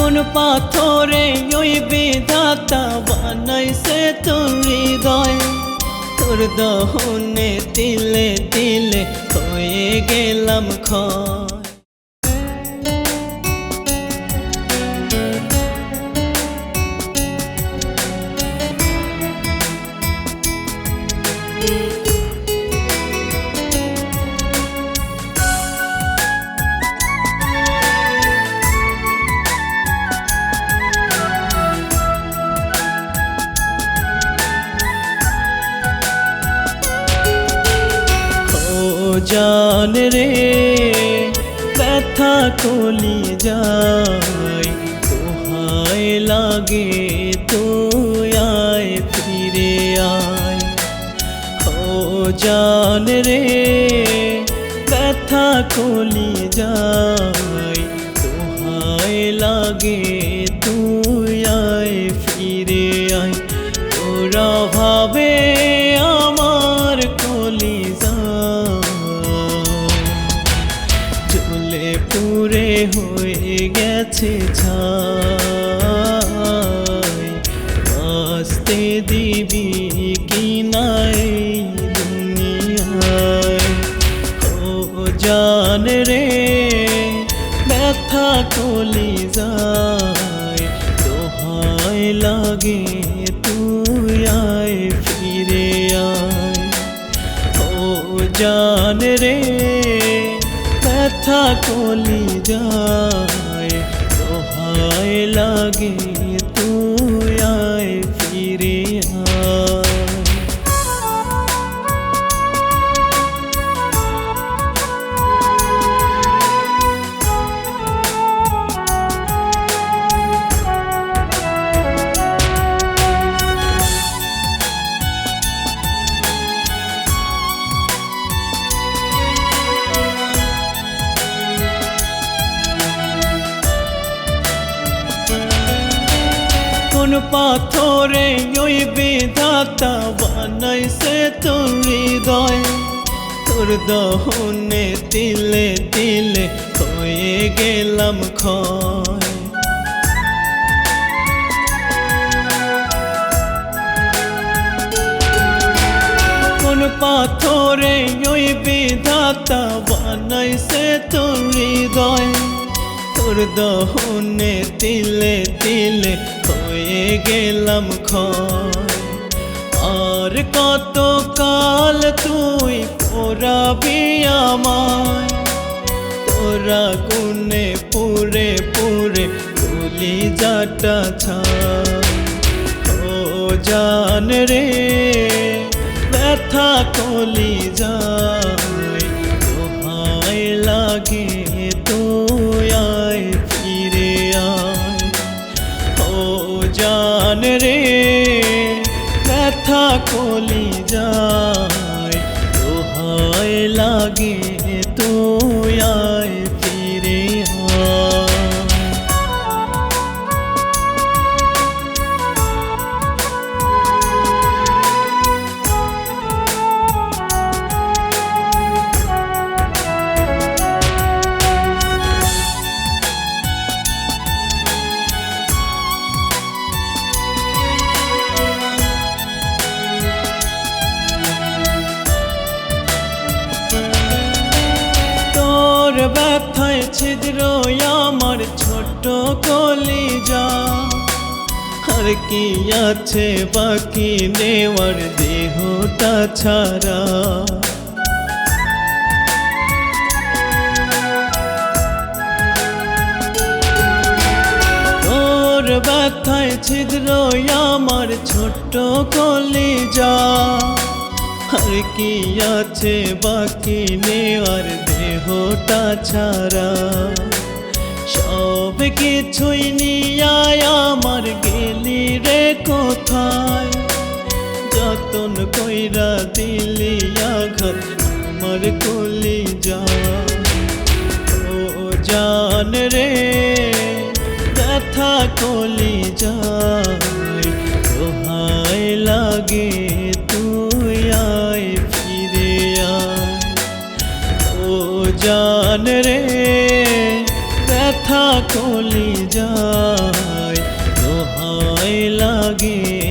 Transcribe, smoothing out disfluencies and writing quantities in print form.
কোন পাথরে ওই বিধাতা বানাইছে তোর হৃদয়, তোর দহনে তিলে তিলে হয়ে গেলাম ক্ষয়। জান রে ব্যথা কলি যায়, দোহাই লাগে তুই আয় ফিরে আয়। ও জান রে ব্যথা কলি যায়, দোহাই লাগে তুই আয় ফিরে আয়। তোরা ভাবে আমার কলি পুরে হয়ে গেছে ছাই, বাঁচতে দিবি কি নাই দুনিয়ায়। ও জান রে ব্যথা কলি যায়, দোহাই লাগে তুই আয় ফিরে আয়। ও জান রে ব্যথা কলি যায়, দোহাই লাগে তুই আয় ফিরে আয়। কোন পাথরে ওই বিধাতা বানাইছে তোর হৃদয়, তোর দহনে তিলে তিলে হয়ে গেলাম ক্ষয়। কোন পাথরে ওই বিধাতা বানাইছে তোর হৃদয়, তোর দহনে তিলে তিলে হয়ে গেলাম ক্ষয়। আর কত কাল তুই পোড়াবি আমায়, তোরা গুনে পুরে পুরে কলি যাটা ছাই। ও জান রে ব্যথা কলি যায়, দোহাই লাগে তুই আয় ফিরে আয়। ও জান রে ব্যথা কলি যায়, দোহাই লাগে তুই আয় ফিরে আয়। ব্যথায় ছিদ্র আমার ছোট্ট কলিজা, আর কি আছে বাকি নেওয়ার দেহটা ছাড়া। তোর ব্যথায় ছিদ্র আমার ছোট্ট কলিজা, আর কি আছে বাকি নেওয়ার দেহটা ছাড়া। সব কিছুই নিয়ে আমার গেলি রে কোথায়, যতন কইরা দিলি আঘাত আমার কলিজা। ও জান রে ব্যথা কলিজায়, দোহাই লাগে তুই আয় ফিরে আয়। ও জান রে ব্যথা কলিজা। লাগে